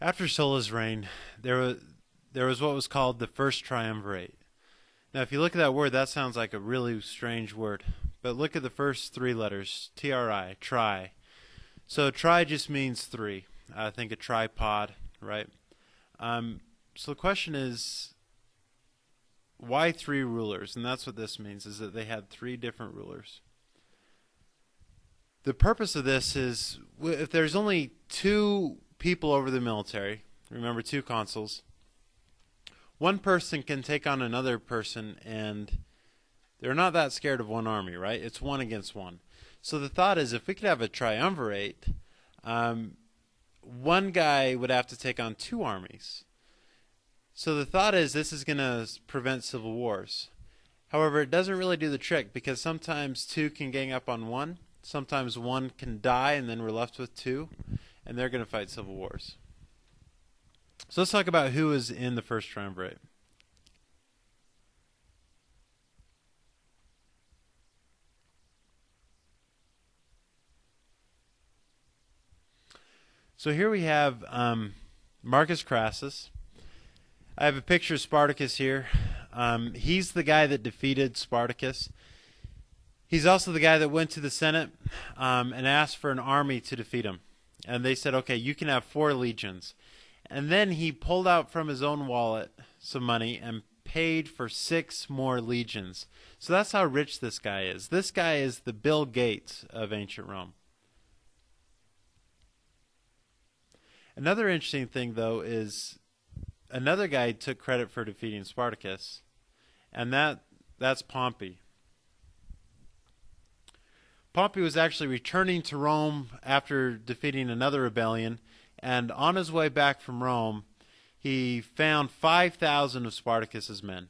After Sulla's reign, there was what was called the First Triumvirate. Now, if you look at that word, that sounds like a really strange word. But look at the first three letters, tri, tri. So tri just means three. I think a tripod, right? So the question is, why three rulers? And that's what this means, is that they had three different rulers. The purpose of this is, if there's only two people over the military, remember two consuls, one person can take on another person, and they're not that scared of one army, right? It's one against one. So the thought is, if we could have a triumvirate, one guy would have to take on two armies. So the thought is, this is going to prevent civil wars. However, it doesn't really do the trick, because sometimes two can gang up on one. Sometimes one can die, and then we're left with two, and they're going to fight civil wars. So let's talk about who is in the First Triumvirate. So here we have Marcus Crassus. I have a picture of Spartacus here. He's the guy that defeated Spartacus. He's also the guy that went to the Senate and asked for an army to defeat him. And they said, okay, you can have 4 legions. And then he pulled out from his own wallet some money and paid for 6 more legions. So that's how rich this guy is. This guy is the Bill Gates of ancient Rome. Another interesting thing, though, is another guy took credit for defeating Spartacus, and that's Pompey. Pompey was actually returning to Rome after defeating another rebellion, and on his way back from Rome, he found 5,000 of Spartacus's men.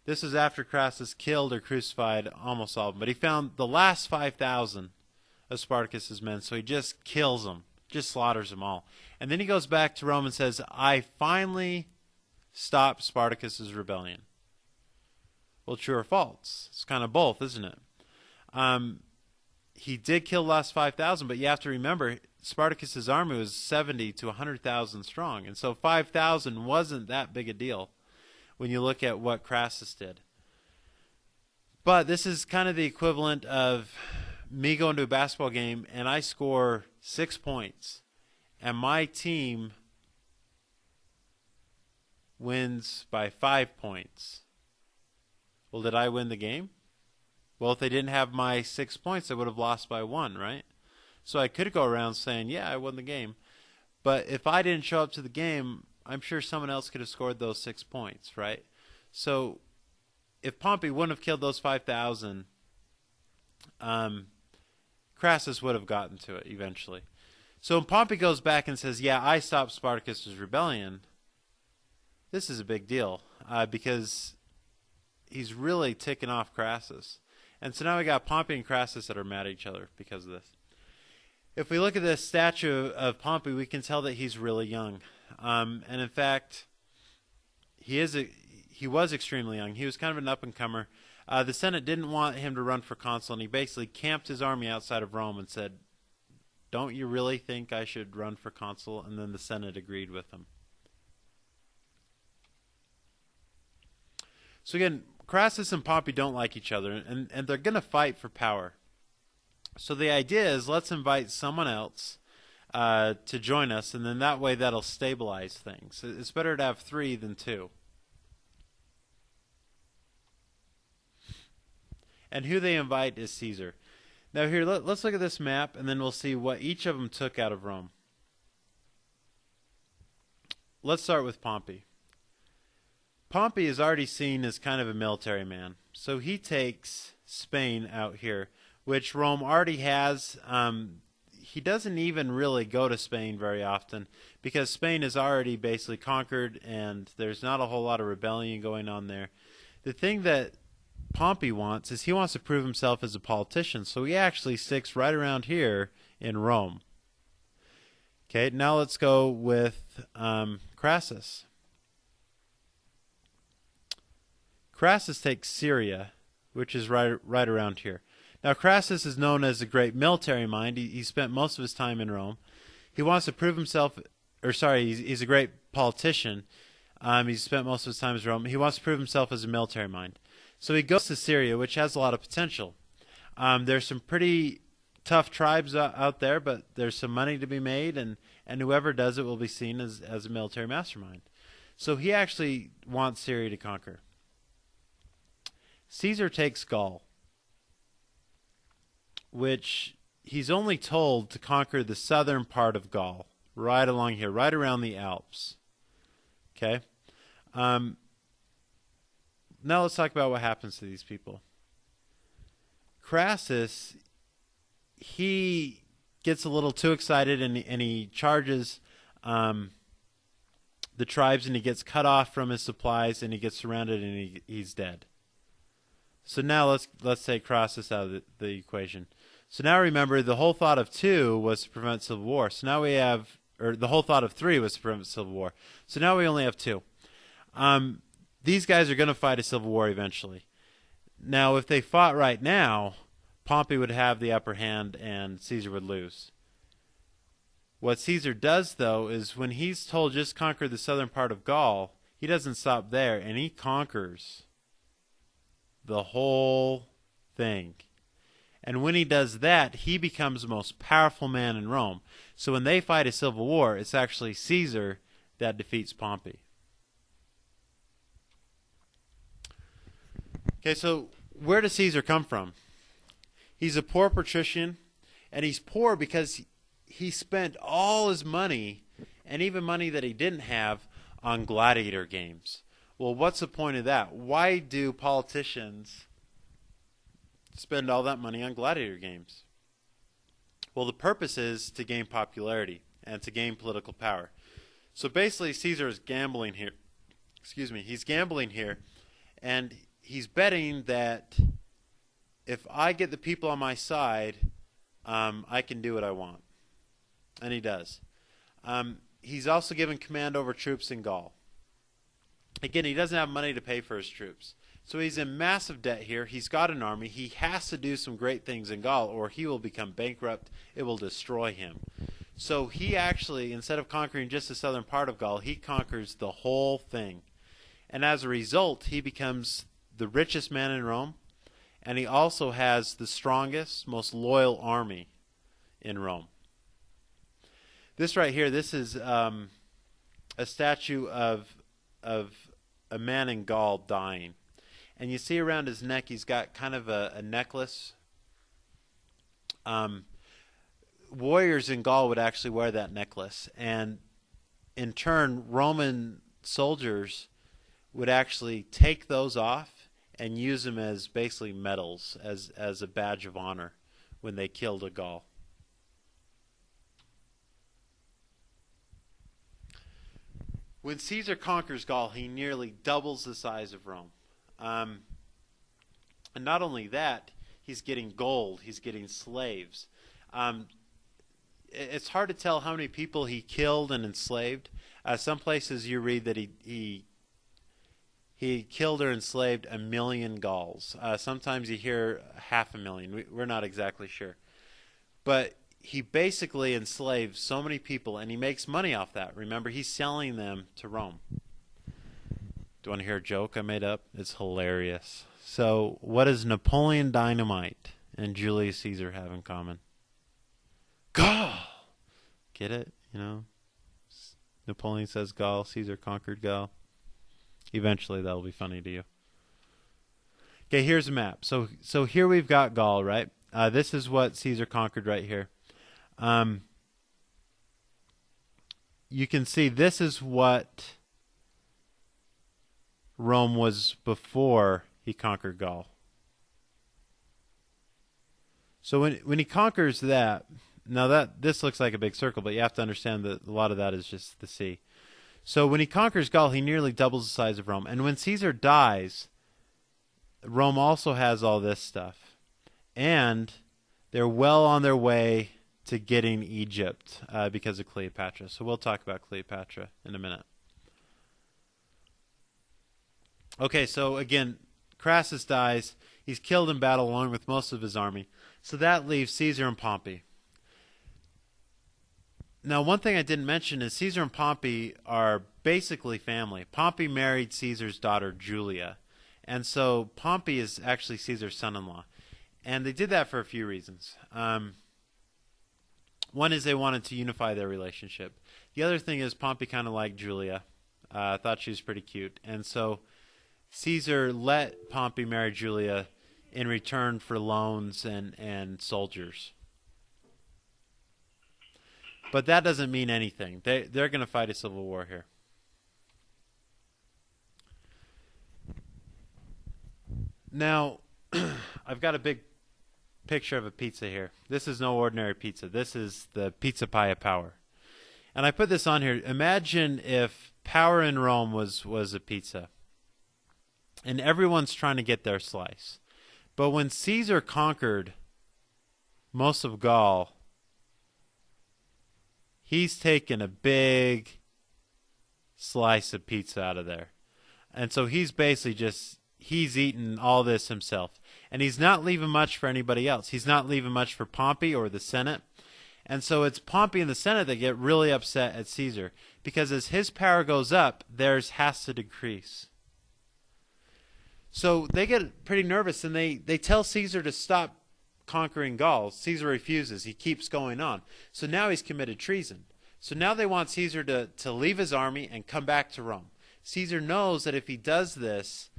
This is after Crassus killed or crucified almost all of them, but he found the last 5,000 of Spartacus's men, so he just kills them, just slaughters them all. And then he goes back to Rome and says, I finally stopped Spartacus's rebellion. Well, true or false? It's kind of both, isn't it? He did kill the last 5,000, but you have to remember, Spartacus's army was 70 to 100,000 strong, and so 5,000 wasn't that big a deal when you look at what Crassus did. But this is kind of the equivalent of me going to a basketball game and I score 6 points, and my team wins by 5 points. Well, did I win the game? Well, if they didn't have my 6 points, they would have lost by 1, right? So I could go around saying, yeah, I won the game. But if I didn't show up to the game, I'm sure someone else could have scored those 6 points, right? So if Pompey wouldn't have killed those 5,000, Crassus would have gotten to it eventually. So when Pompey goes back and says, yeah, I stopped Spartacus's rebellion, this is a big deal because he's really ticking off Crassus. And so now we got Pompey and Crassus that are mad at each other because of this. If we look at this statue of Pompey, we can tell that he's really young. And in fact, he was extremely young. He was kind of an up-and-comer. The Senate didn't want him to run for consul, and he basically camped his army outside of Rome and said, don't you really think I should run for consul? And then the Senate agreed with him. So again, Crassus and Pompey don't like each other, and they're going to fight for power. So the idea is, let's invite someone else to join us, and then that way that'll stabilize things. It's better to have 3 than 2. And who they invite is Caesar. Now here, let's look at this map, and then we'll see what each of them took out of Rome. Let's start with Pompey. Pompey is already seen as kind of a military man. So he takes Spain out here, which Rome already has. He doesn't even really go to Spain very often because Spain is already basically conquered and there's not a whole lot of rebellion going on there. The thing that Pompey wants is he wants to prove himself as a politician, so he actually sticks right around here in Rome. Okay, now let's go with Crassus. Crassus takes Syria, which is right around here. Now, Crassus is known as a great military mind. He spent most of his time in Rome. He wants to prove himself or sorry, he's a great politician. He's spent most of his time in Rome. He wants to prove himself as a military mind. So he goes to Syria, which has a lot of potential. There's some pretty tough tribes out there, but there's some money to be made, and whoever does it will be seen as a military mastermind. So he actually wants Syria to conquer. Caesar takes Gaul, which he's only told to conquer the southern part of Gaul, right along here, right around the Alps. Okay? Now let's talk about what happens to these people. Crassus, he gets a little too excited and he charges the tribes, and he gets cut off from his supplies, and he gets surrounded, and he's dead. So now let's take Crassus out of the equation. So now remember, the whole thought of 2 was to prevent civil war. So now we have, or the whole thought of 3 was to prevent civil war. So now we only have 2. These guys are going to fight a civil war eventually. Now, if they fought right now, Pompey would have the upper hand and Caesar would lose. What Caesar does, though, is when he's told just conquer the southern part of Gaul, he doesn't stop there, and he conquers the whole thing. And when he does that, he becomes the most powerful man in Rome. So when they fight a civil war, it's actually Caesar that defeats Pompey. Okay, so where does Caesar come from? He's a poor patrician, and he's poor because he spent all his money, and even money that he didn't have, on gladiator games. Well, what's the point of that? Why do politicians spend all that money on gladiator games? Well, the purpose is to gain popularity and to gain political power. So basically, Caesar is gambling here. He's gambling here, and he's betting that if I get the people on my side, I can do what I want. And he does. He's also given command over troops in Gaul. Again, he doesn't have money to pay for his troops. So he's in massive debt here. He's got an army. He has to do some great things in Gaul, or he will become bankrupt. It will destroy him. So he actually, instead of conquering just the southern part of Gaul, he conquers the whole thing. And as a result, he becomes the richest man in Rome, and he also has the strongest, most loyal army in Rome. This right here, this is a statue of a man in Gaul dying. And you see around his neck, he's got kind of a necklace. Warriors in Gaul would actually wear that necklace. And in turn, Roman soldiers would actually take those off and use them as basically medals, as a badge of honor when they killed a Gaul. When Caesar conquers Gaul, he nearly doubles the size of Rome. And not only that, he's getting gold, he's getting slaves. It's hard to tell how many people he killed and enslaved. Some places you read that he killed or enslaved 1 million Gauls. Sometimes you hear 500,000. We're not exactly sure. But he basically enslaves so many people, and he makes money off that. Remember, he's selling them to Rome. Do you want to hear a joke I made up? It's hilarious. So, what does Napoleon Dynamite and Julius Caesar have in common? Gaul! Get it? You know? Napoleon says Gaul, Caesar conquered Gaul. Eventually, that'll be funny to you. Okay, here's a map. So here we've got Gaul, right? This is what Caesar conquered right here. You can see this is what Rome was before he conquered Gaul. So when he conquers that, now this looks like a big circle, but you have to understand that a lot of that is just the sea. So when he conquers Gaul, he nearly doubles the size of Rome. And when Caesar dies, Rome also has all this stuff. And they're well on their way to getting Egypt because of Cleopatra. So we'll talk about Cleopatra in a minute. Okay, so again, Crassus dies. He's killed in battle along with most of his army. So that leaves Caesar and Pompey. Now, one thing I didn't mention is Caesar and Pompey are basically family. Pompey married Caesar's daughter, Julia. And so Pompey is actually Caesar's son-in-law. And they did that for a few reasons. One is they wanted to unify their relationship. The other thing is Pompey kind of liked Julia. Thought she was pretty cute. And so Caesar let Pompey marry Julia in return for loans and soldiers. But that doesn't mean anything. They're going to fight a civil war here. Now, I've got a big picture of a pizza here. This is no ordinary pizza. This is the pizza pie of power. And I put this on here. Imagine if power in Rome was a pizza. And everyone's trying to get their slice. But when Caesar conquered most of Gaul, he's taken a big slice of pizza out of there. And so he's basically he's eaten all this himself. And he's not leaving much for anybody else. He's not leaving much for Pompey or the Senate. And so it's Pompey and the Senate that get really upset at Caesar. Because as his power goes up, theirs has to decrease. So they get pretty nervous and they tell Caesar to stop conquering Gaul. Caesar refuses. He keeps going on. So now he's committed treason. So now they want Caesar to leave his army and come back to Rome. Caesar knows that if he does this,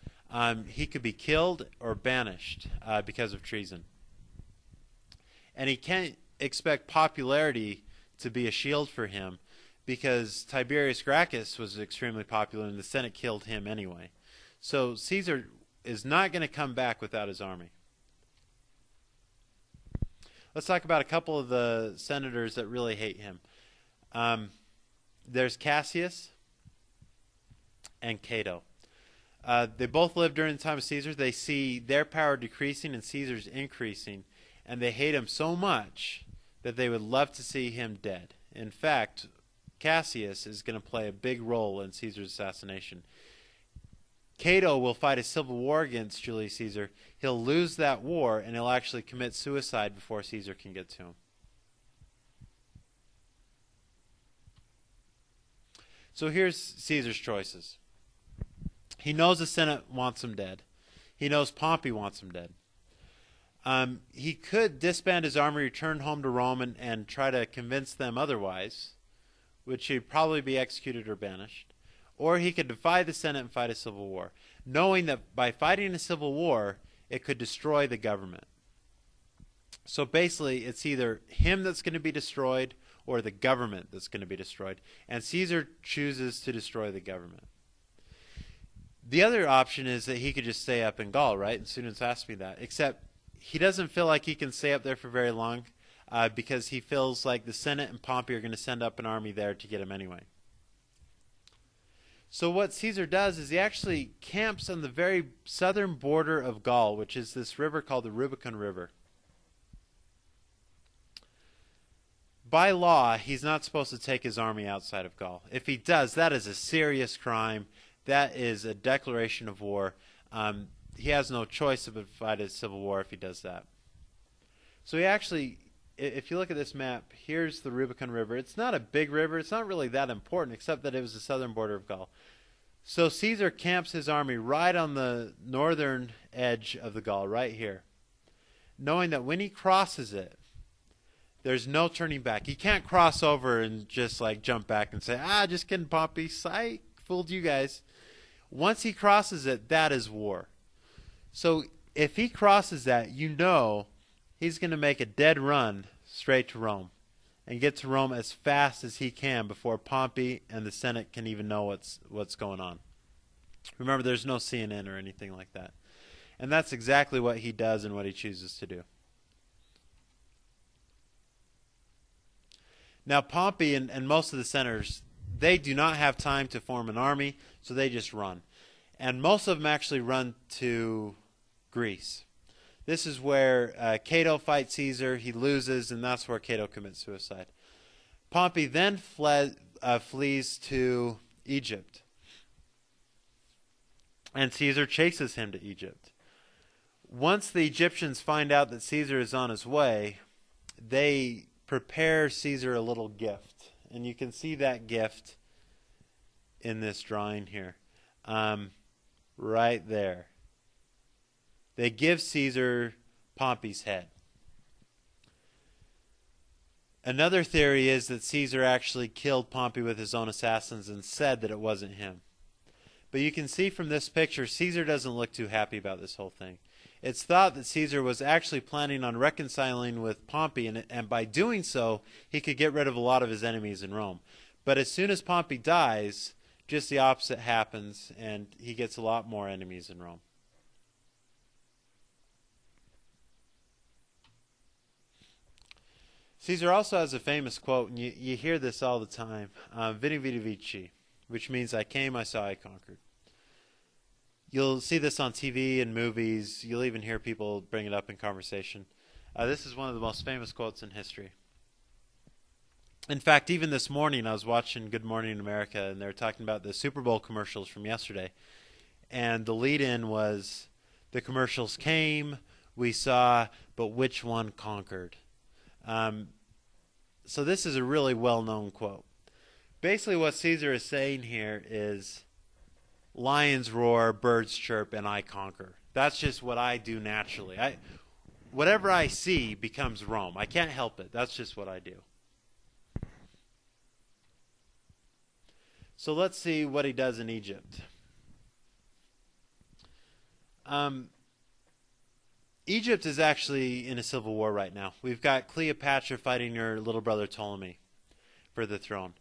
he could be killed or banished because of treason. And he can't expect popularity to be a shield for him because Tiberius Gracchus was extremely popular and the Senate killed him anyway. So Caesar is not going to come back without his army. Let's talk about a couple of the senators that really hate him. There's Cassius and Cato. They both lived during the time of Caesar. They see their power decreasing and Caesar's increasing, and they hate him so much that they would love to see him dead. In fact, Cassius is going to play a big role in Caesar's assassination. Cato will fight a civil war against Julius Caesar. He'll lose that war, and he'll actually commit suicide before Caesar can get to him. So here's Caesar's choices. He knows the Senate wants him dead. He knows Pompey wants him dead. He could disband his army, return home to Rome, and try to convince them otherwise, which he'd probably be executed or banished. Or he could defy the Senate and fight a civil war, knowing that by fighting a civil war, it could destroy the government. So basically, it's either him that's going to be destroyed or the government that's going to be destroyed. And Caesar chooses to destroy the government. The other option is that he could just stay up in Gaul, right? And students ask me that. Except he doesn't feel like he can stay up there for very long because he feels like the Senate and Pompey are going to send up an army there to get him anyway. So what Caesar does is he actually camps on the very southern border of Gaul, which is this river called the Rubicon River. By law, he's not supposed to take his army outside of Gaul. If he does, that is a serious crime. That is a declaration of war. He has no choice but to fight a civil war if he does that. So he actually, if you look at this map, here's the Rubicon River. It's not a big river. It's not really that important, except that it was the southern border of Gaul. So Caesar camps his army right on the northern edge of the Gaul, right here, knowing that when he crosses it, there's no turning back. He can't cross over and just like jump back and say, just kidding, Pompey. Psych, fooled you guys. Once he crosses it, that is war. So if he crosses that, you know he's going to make a dead run straight to Rome and get to Rome as fast as he can before Pompey and the Senate can even know what's going on. Remember, there's no CNN or anything like that. And that's exactly what he does and what he chooses to do. Now, Pompey and most of the senators, they do not have time to form an army, so they just run. And most of them actually run to Greece. This is where Cato fights Caesar. He loses, and that's where Cato commits suicide. Pompey then flees to Egypt. And Caesar chases him to Egypt. Once the Egyptians find out that Caesar is on his way, they prepare Caesar a little gift. And you can see that gift in this drawing here. Right there. They give Caesar Pompey's head. Another theory is that Caesar actually killed Pompey with his own assassins and said that it wasn't him. But you can see from this picture, Caesar doesn't look too happy about this whole thing. It's thought that Caesar was actually planning on reconciling with Pompey, and by doing so, he could get rid of a lot of his enemies in Rome. But as soon as Pompey dies, just the opposite happens, and he gets a lot more enemies in Rome. Caesar also has a famous quote, and you hear this all the time, Veni Vidi Vici, which means I came, I saw, I conquered. You'll see this on TV and movies. You'll even hear people bring it up in conversation. This is one of the most famous quotes in history. In fact, even this morning I was watching Good Morning America, and they were talking about the Super Bowl commercials from yesterday. And the lead-in was, the commercials came, we saw, but which one conquered? So this is a really well-known quote. Basically what Caesar is saying here is, lions roar, birds chirp, and I conquer. That's just what I do naturally. Whatever I see becomes Rome. I can't help it. That's just what I do. So let's see what he does in Egypt. Egypt is actually in a civil war right now. We've got Cleopatra fighting her little brother Ptolemy for the throne.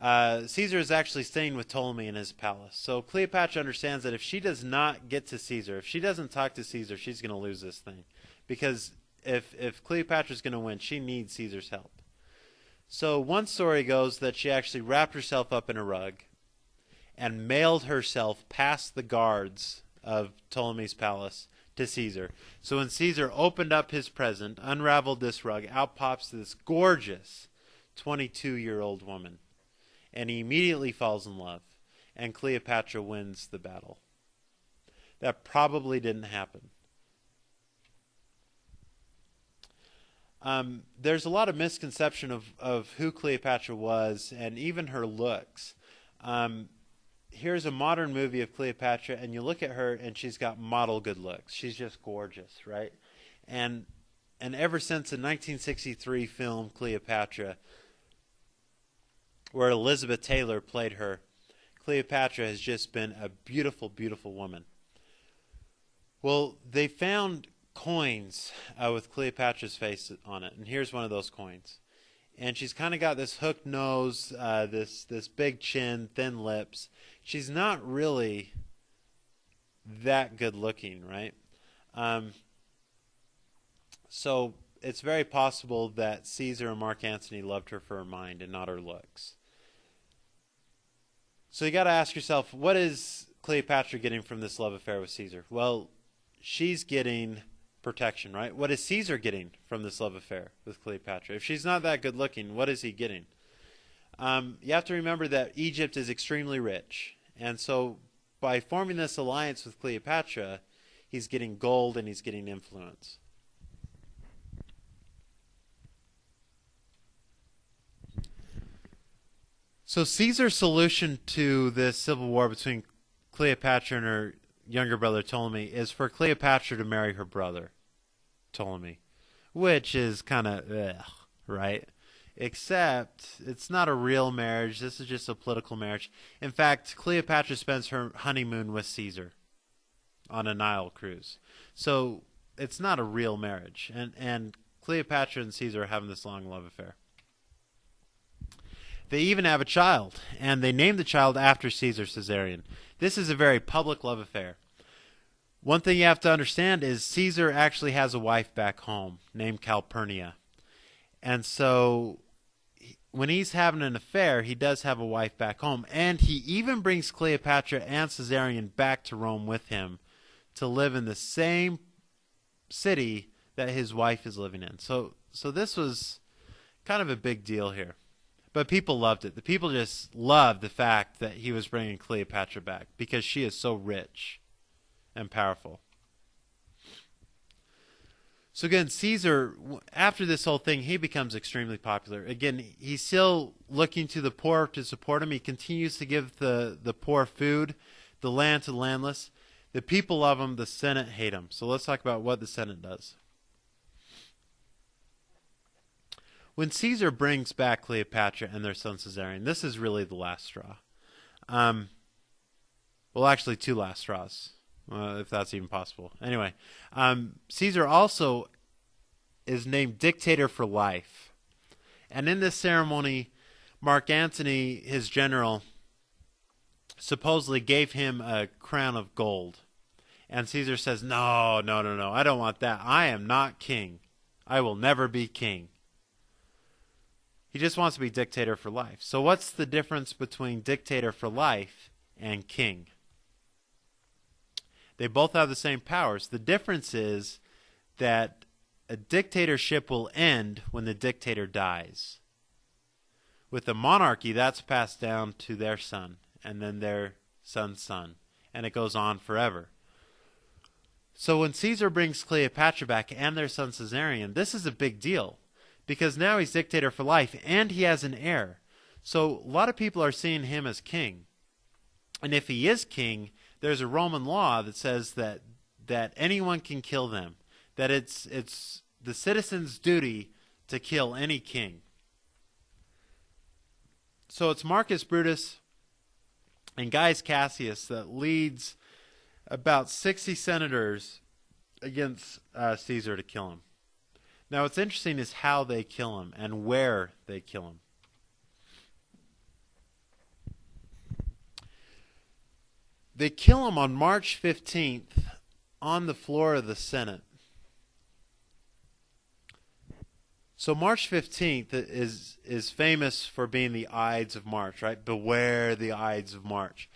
Caesar is actually staying with Ptolemy in his palace. So Cleopatra understands that if she does not get to Caesar, if she doesn't talk to Caesar, she's going to lose this thing. Because if Cleopatra's going to win, she needs Caesar's help. So one story goes that she actually wrapped herself up in a rug and mailed herself past the guards of Ptolemy's palace to Caesar. So when Caesar opened up his present, unraveled this rug, out pops this gorgeous 22-year-old woman. And he immediately falls in love. And Cleopatra wins the battle. That probably didn't happen. There's a lot of misconception of who Cleopatra was and even her looks. Here's a modern movie of Cleopatra, and you look at her, and she's got model good looks. She's just gorgeous, right? And ever since the 1963 film Cleopatra, where Elizabeth Taylor played her, Cleopatra has just been a beautiful, beautiful woman. Well, they found coins with Cleopatra's face on it, and here's one of those coins. And she's kind of got this hooked nose, this big chin, thin lips. She's not really that good looking, right? So it's very possible that Caesar and Mark Antony loved her for her mind and not her looks. So you got to ask yourself, what is Cleopatra getting from this love affair with Caesar? Well, she's getting protection, right? What is Caesar getting from this love affair with Cleopatra? If she's not that good looking, what is he getting? You have to remember that Egypt is extremely rich. And so by forming this alliance with Cleopatra, he's getting gold and he's getting influence. So Caesar's solution to this civil war between Cleopatra and her younger brother Ptolemy is for Cleopatra to marry her brother Ptolemy, which is kind of right? Except it's not a real marriage. This is just a political marriage. In fact, Cleopatra spends her honeymoon with Caesar on a Nile cruise. So it's not a real marriage. And Cleopatra and Caesar are having this long love affair. They even have a child, and they named the child after Caesar Caesarion. This is a very public love affair. One thing you have to understand is Caesar actually has a wife back home named Calpurnia. And so when he's having an affair, he does have a wife back home. And he even brings Cleopatra and Caesarion back to Rome with him to live in the same city that his wife is living in. So this was kind of a big deal here. But people loved it. The people just loved the fact that he was bringing Cleopatra back because she is so rich and powerful. So again, Caesar, after this whole thing, he becomes extremely popular. Again, he's still looking to the poor to support him. He continues to give the poor food, the land to the landless. The people love him. The Senate hate him. So let's talk about what the Senate does. When Caesar brings back Cleopatra and their son Caesarion, this is really the last straw. Well, actually, two last straws, if that's even possible. Anyway, Caesar also is named dictator for life. And in this ceremony, Mark Antony, his general, supposedly gave him a crown of gold. And Caesar says, no, I don't want that. I am not king. I will never be king. He just wants to be dictator for life. So what's the difference between dictator for life and king? They both have the same powers. The difference is that a dictatorship will end when the dictator dies. With a monarchy, that's passed down to their son, and then their son's son, and it goes on forever. So when Caesar brings Cleopatra back and their son Caesarion, this is a big deal, because now he's dictator for life, and he has an heir. So a lot of people are seeing him as king. And if he is king, there's a Roman law that says that anyone can kill them, that it's the citizen's duty to kill any king. So it's Marcus Brutus and Gaius Cassius that leads about 60 senators against Caesar to kill him. Now what's interesting is how they kill him and where they kill him. They kill him on March 15th on the floor of the Senate. So March 15th is famous for being the Ides of March, right? Beware the Ides of March.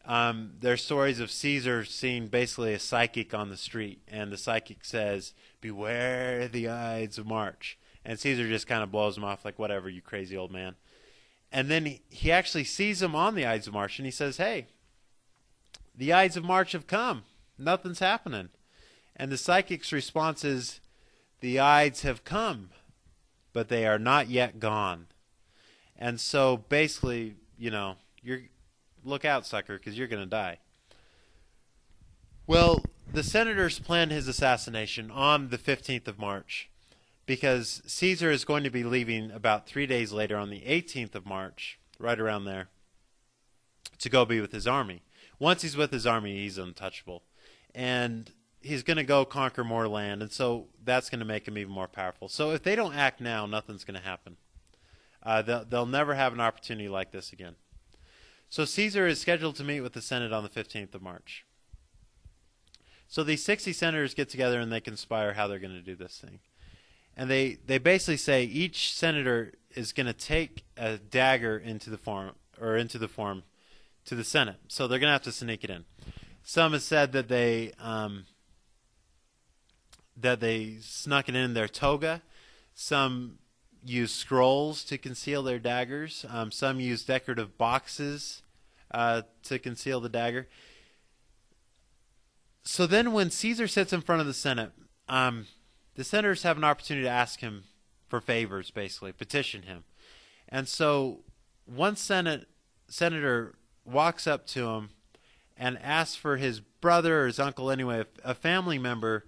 There's stories of Caesar seeing basically a psychic on the street, and the psychic says, beware the Ides of March. And Caesar just kind of blows him off like, whatever, you crazy old man. And then he actually sees him on the Ides of March, and he says, hey, the Ides of March have come. Nothing's happening. And the psychic's response is, the Ides have come, but they are not yet gone. And so basically, look out, sucker, because you're going to die. Well, the senators plan his assassination on the 15th of March because Caesar is going to be leaving about 3 days later on the 18th of March, right around there, to go be with his army. Once he's with his army, he's untouchable. And he's going to go conquer more land, and so that's going to make him even more powerful. So if they don't act now, nothing's going to happen. They'll never have an opportunity like this again. So Caesar is scheduled to meet with the Senate on the 15th of March. So these 60 senators get together and they conspire how they're going to do this thing. And they basically say each senator is going to take a dagger into the forum to the Senate. So they're going to have to sneak it in. Some have said that they snuck it in their toga. Some use scrolls to conceal their daggers. Some use decorative boxes to conceal the dagger. So then when Caesar sits in front of the Senate, the senators have an opportunity to ask him for favors, basically, petition him. And so one senator walks up to him and asks for his brother or his uncle, anyway, a family member,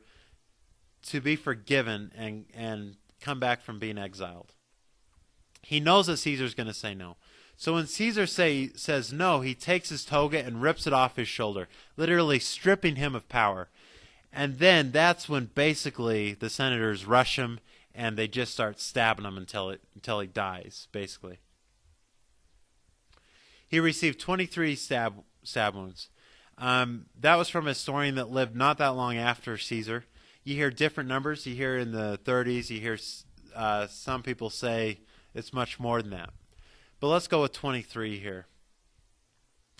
to be forgiven and come back from being exiled. He knows that Caesar's going to say no. So when Caesar says no, he takes his toga and rips it off his shoulder, literally stripping him of power. And then that's when basically the senators rush him and they just start stabbing him until he dies, basically. He received 23 stab wounds. That was from a historian that lived not that long after Caesar. You hear different numbers. You hear in the 30s. You hear some people say it's much more than that. But let's go with 23 here.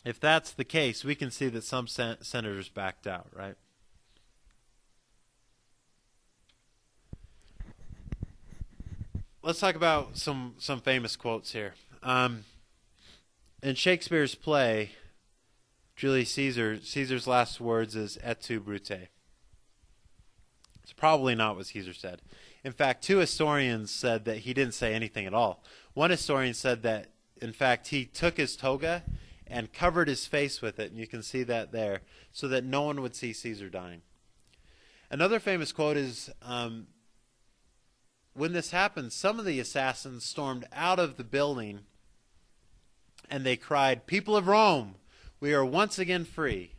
If that's the case, we can see that some senators backed out, right? Let's talk about some famous quotes here. In Shakespeare's play, Julius Caesar, Caesar's last words is "Et tu, Brute." It's probably not what Caesar said. In fact, two historians said that he didn't say anything at all. One historian said that, in fact, he took his toga and covered his face with it, and you can see that there, so that no one would see Caesar dying. Another famous quote is, when this happened, some of the assassins stormed out of the building and they cried, "People of Rome, we are once again free,"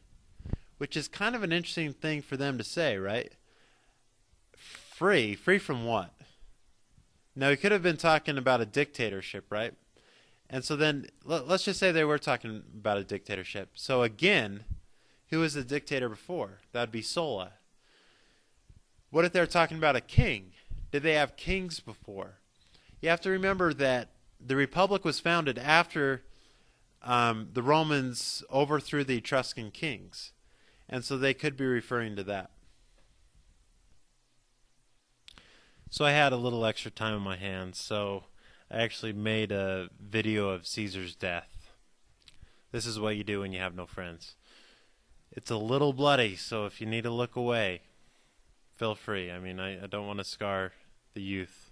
which is kind of an interesting thing for them to say, right? Free? Free from what? Now, he could have been talking about a dictatorship, right? And so then, let's just say they were talking about a dictatorship. So again, who was the dictator before? That would be Sulla. What if they're talking about a king? Did they have kings before? You have to remember that the Republic was founded after the Romans overthrew the Etruscan kings. And so they could be referring to that. So I had a little extra time on my hands, so I actually made a video of Caesar's death. This is what you do when you have no friends. It's a little bloody, so if you need to look away, feel free. I mean, I don't want to scar the youth.